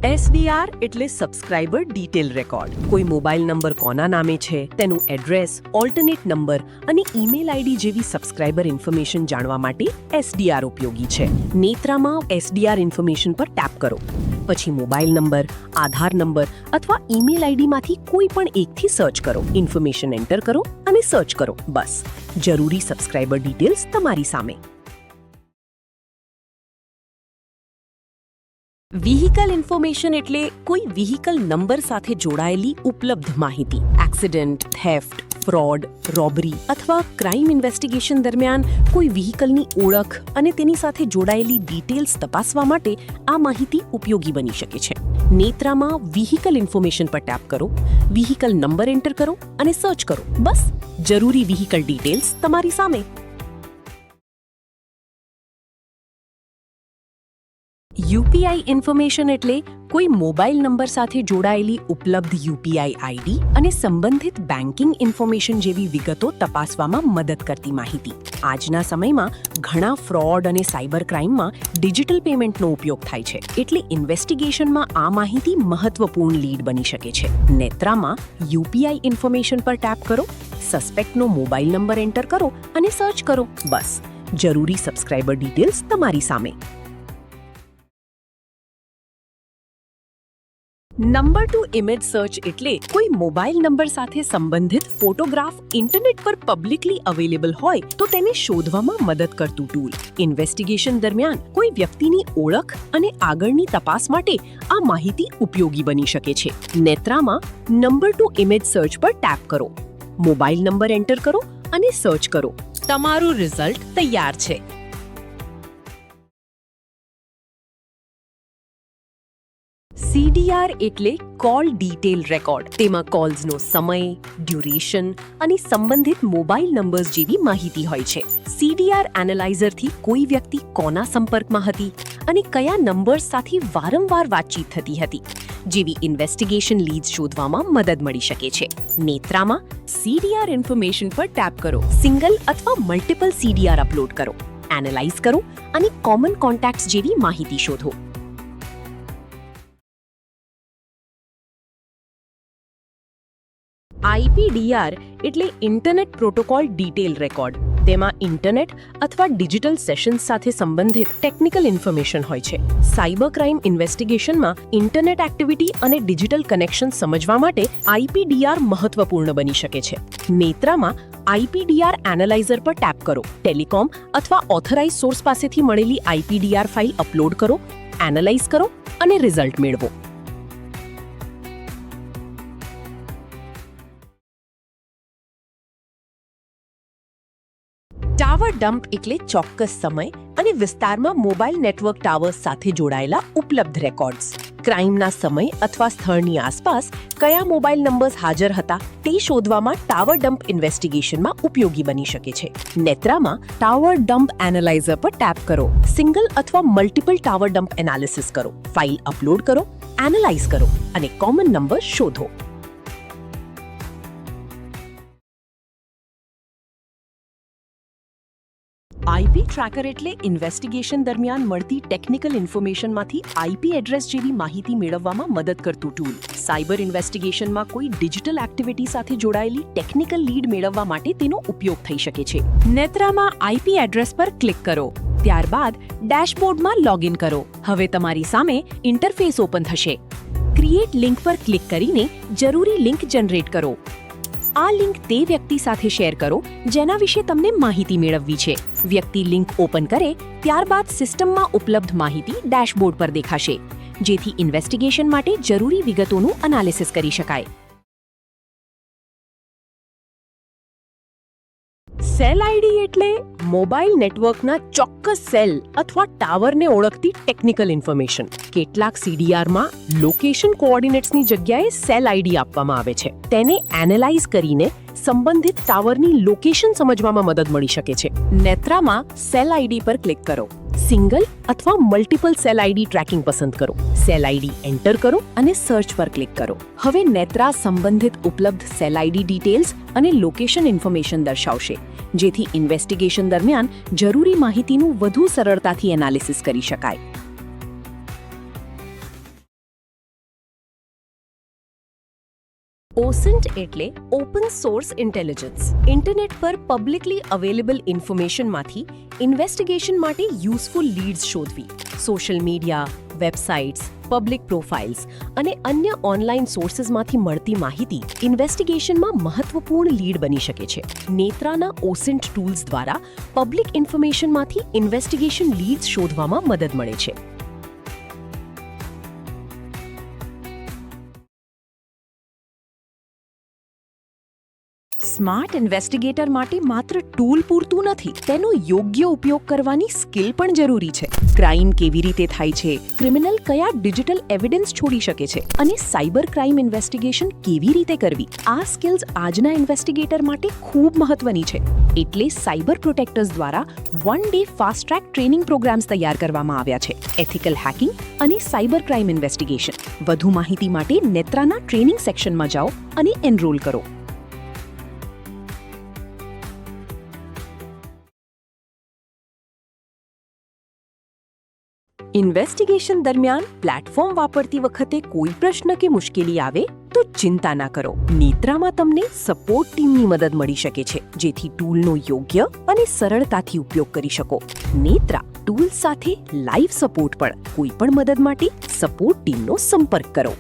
SDR એટલે subscriber detail record. કોઈ mobile number કોના નામે છે, તેનું એડ્રેસ, ઓલ્ટરનેટ નંબર અને ઈમેલ આઈડી જેવી સબસ્ક્રાઇબર ઇન્ફોર્મેશન જાણવા માટે SDR ઉપયોગી છે. નેત્રામાં SDR ઇન્ફોર્મેશન પર ટેપ કરો. પછી મોબાઈલ નંબર, આધાર નંબર અથવા ઈમેલ આઈડીમાંથી કોઈ પણ એકથી સર્ચ કરો. ઇન્ફોર્મેશન એન્ટર કરો અને સર્ચ કરો. બસ, જરૂરી સબસ્ક્રાઇબર ડિટેલ્સ તમારી સામે. વ્હીકલ ઇન્ફોર્મેશન એટલે કોઈ વ્હીકલ નંબર સાથે જોડાયેલી ઉપલબ્ધ માહિતી. એક્સિડન્ટ, થેફ્ટ, ફ્રોડ, રોબરી અથવા ક્રાઇમ ઇન્વેસ્ટિગેશન દરમિયાન કોઈ વ્હીકલની ઓળખ અને તેની સાથે જોડાયેલી ડિટેલ્સ તપાસવા માટે આ માહિતી ઉપયોગી બની શકે છે. નેત્રામાં વ્હીકલ ઇન્ફોર્મેશન પર ટેપ કરો, વ્હીકલ નંબર એન્ટર કરો અને સર્ચ કરો. બસ, જરૂરી વ્હીકલ ડિટેલ્સ તમારી સામે. યુપીઆઈ ઇન્ફોર્મેશન એટલે કોઈ મોબાઈલ નંબર સાથે જોડાયેલી ઉપલબ્ધ યુપીઆઈ આઈડી અને સંબંધિત બેન્કિંગ ઇન્ફોર્મેશન જેવી વિગતો તપાસવામાં મદદ કરતી માહિતી. આજના સમયમાં ઘણા ફ્રોડ અને સાયબર ક્રાઇમમાં ડિજિટલ પેમેન્ટનો ઉપયોગ થાય છે, એટલે ઇન્વેસ્ટિગેશનમાં આ માહિતી મહત્વપૂર્ણ લીડ બની શકે છે. નેત્રામાં યુપીઆઈ ઇન્ફોર્મેશન પર ટેપ કરો, સસ્પેક્ટનો મોબાઈલ નંબર એન્ટર કરો અને સર્ચ કરો. બસ, જરૂરી સબસ્ક્રાઇબર ડિટેલ્સ તમારી સામે. નંબર ટુ ઇમેજ સર્ચ એટલે કોઈ મોબાઈલ નંબર સાથે સંબંધિત ફોટોગ્રાફ ઇન્ટરનેટ પર પબ્લિકલી અવેલેબલ હોય તો તેને શોધવામાં મદદ કરતું ટૂલ. ઇન્વેસ્ટિગેશન દરમિયાન કોઈ વ્યક્તિની ઓળખ અને આગળની તપાસ માટે આ માહિતી ઉપયોગી બની શકે છે. નેત્રામાં નંબર ટુ ઇમેજ સર્ચ પર ટેપ કરો, મોબાઈલ નંબર એન્ટર કરો અને સર્ચ કરો. તમારું રિઝલ્ટ તૈયાર છે. CDR એટલે કોલ ડિટેલ રેકોર્ડ. તેમાં કોલ્સનો સમય, ડ્યુરેશન અને સંબંધિત મોબાઈલ નંબર્સ જેવી માહિતી હોય છે. CDR એનાલાઇઝરથી કોઈ વ્યક્તિ કોના સંપર્કમાં હતી અને કયા નંબર્સ સાથે વારંવાર વાતચીત થતી હતી જેવી ઇન્વેસ્ટિગેશન લીડ્સ શોધવામાં મદદ મળી શકે છે. નેત્રામાં CDR ઇન્ફોર્મેશન પર ટેપ કરો, સિંગલ અથવા મલ્ટિપલ CDR અપલોડ કરો, એનાલાઇઝ કરો અને કોમન કોન્ટેક્ટ્સ જેવી માહિતી શોધો. IPDR એટલે ઇન્ટરનેટ પ્રોટોકોલ ડિટેલ રેકોર્ડ. તેમાં ઇન્ટરનેટ અથવા ડિજિટલ સેશન્સ સાથે સંબંધિત ટેકનિકલ ઇન્ફોર્મેશન હોય છે. સાયબર ક્રાઇમ ઇન્વેસ્ટિગેશનમાં ઇન્ટરનેટ એક્ટિવિટી અને ડિજિટલ કનેક્શન સમજવા માટે IPDR મહત્વપૂર્ણ બની શકે છે. નેત્રામાં IPDR એનાલાઇઝર પર ટેપ કરો, ટેલિકોમ અથવા ઓથોરાઇઝ સોર્સ પાસેથી મળેલી IPDR ફાઇલ અપલોડ કરો, એનાલાઇઝ કરો અને રિઝલ્ટ મેળવો. ટાવર ડમ્પ એટલે ચોક્કસ સમય અને વિસ્તારમાં મોબાઈલ નેટવર્ક ટાવર્સ સાથે જોડાયેલા ઉપલબ્ધ રેકોર્ડ્સ. ક્રાઇમના સમય અથવા સ્થળની આસપાસ કયા મોબાઈલ નંબર્સ હાજર હતા તે શોધવામાં ટાવર ડમ્પ ઇન્વેસ્ટિગેશનમાં ઉપયોગી બની શકે છે. નેત્રામાં ટાવર ડમ્પ એનાલાઇઝર પર ટેપ કરો, સિંગલ અથવા મલ્ટિપલ ટાવર ડમ્પ એનાલિસિસ કરો, ફાઇલ અપલોડ કરો, એનાલાઇઝ કરો અને કોમન નંબર શોધો. IP ટ્રેકર એટલે ઇન્વેસ્ટિગેશન દરમિયાન મળતી ટેકનિકલ ઇન્ફોર્મેશનમાંથી IP એડ્રેસ જેવી માહિતી મેળવવામાં મદદ કરતું ટૂલ. સાયબર ઇન્વેસ્ટિગેશનમાં કોઈ ડિજિટલ એક્ટિવિટી સાથે જોડાયેલી ટેકનિકલ લીડ મેળવવા માટે તેનો ઉપયોગ થઈ શકે છે. નેત્રામાં IP એડ્રેસ પર ક્લિક કરો, ત્યારબાદ ડેશબોર્ડમાં લોગિન કરો. હવે તમારી સામે ઇન્ટરફેસ ઓપન થશે. ક્રિએટ લિંક પર ક્લિક કરીને જરૂરી લિંક જનરેટ કરો. આ લિંક તે વ્યક્તિ સાથે શેર કરો જેના વિશે તમને માહિતી મેળવવી છે. વ્યક્તિ લિંક ઓપન કરે ત્યારબાદ સિસ્ટમમાં ઉપલબ્ધ માહિતી ડેશબોર્ડ પર દેખાશે, જેથી ઇન્વેસ્ટિગેશન માટે જરૂરી વિગતોનું એનાલિસિસ કરી શકાય. સેલ આઈડી એટલે મોબાઈલ નેટવર્કના ચોક્કસ સેલ અથવા ટાવરને ઓળખતી ટેકનિકલ ઇન્ફોર્મેશન. કેટલાક CDRમાં લોકેશન કોઓર્ડિનેટ્સની જગ્યાએ સેલ આઈડી આપવામાં આવે છે. તેને એનાલાઇઝ કરીને સંબંધિત ટાવરની લોકેશન સમજવામાં મદદ મળી શકે છે. નેત્રામાં સેલ આઈડી પર ક્લિક કરો, સિંગલ અથવા મલ્ટિપલ સેલ આઈડી ટ્રેકિંગ પસંદ કરો, સેલ આઈડી એન્ટર કરો અને સર્ચ પર ક્લિક કરો. હવે નેત્રા સંબંધિત ઉપલબ્ધ સેલ આઈડી ડિટેલ્સ અને લોકેશન ઇન્ફોર્મેશન દર્શાવશે, જેથી ઇન્વેસ્ટિગેશન દરમિયાન જરૂરી માહિતીનું વધુ સરળતાથી એનાલિસિસ કરી શકાય. OSINT એટલે ઓપન સોર્સ ઇન્ટેલિજન્સ. ઇન્ટરનેટ પર પબ્લિકલી અવેલેબલ ઇન્ફોર્મેશનમાંથી ઇન્વેસ્ટિગેશન માટે યુઝફુલ લીડ્સ શોધવી. Social media, websites, public profiles અને અન્ય ઓનલાઈન સોર્સિસમાંથી મળતી માહિતી ઇન્વેસ્ટિગેશનમાં મહત્વપૂર્ણ લીડ બની શકે છે. નેત્રાના OSINT ટૂલ્સ દ્વારા પબ્લિક ઇન્ફોર્મેશનમાંથી ઇન્વેસ્ટિગેશન લીડ્સ શોધવામાં મદદ મળે છે. સ્માર્ટ ઇન્વેસ્ટિગેટર માટે માત્ર ટૂલ પૂરતું નથી, તેનો યોગ્ય ઉપયોગ કરવાની સ્કિલ પણ જરૂરી છે. ક્રાઇમ કેવી રીતે થાય છે, ક્રિમિનલ કયા ડિજિટલ એવિડન્સ છોડી શકે છે અને સાયબર ક્રાઇમ ઇન્વેસ્ટિગેશન કેવી રીતે કરવી, આ સ્કિલ્સ આજના ઇન્વેસ્ટિગેટર માટે ખૂબ મહત્વની છે. એટલે સાયબર પ્રોટેક્ટર્સ દ્વારા 1 day fast track training programs તૈયાર કરવામાં આવ્યા છે. એથિકલ હેકિંગ અને સાયબર ક્રાઇમ ઇન્વેસ્ટિગેશન. વધુ માહિતી માટે નેત્રાના ટ્રેનિંગ સેક્શનમાં જાઓ અને એનરોલ કરો. ઇન્વેસ્ટિગેશન દરમિયાન પ્લેટફોર્મ વાપરતી વખતે કોઈ પ્રશ્ન કે મુશ્કેલી આવે તો ચિંતા ના કરો. નેત્રામાં તમને સપોર્ટ ટીમની મદદ મળી શકે છે, જેથી ટૂલનો યોગ્ય અને સરળતાથી ઉપયોગ કરી શકો. નેત્રા ટૂલ સાથે લાઈવ સપોર્ટ પણ. કોઈ પણ મદદ માટે સપોર્ટ ટીમનો સંપર્ક કરો.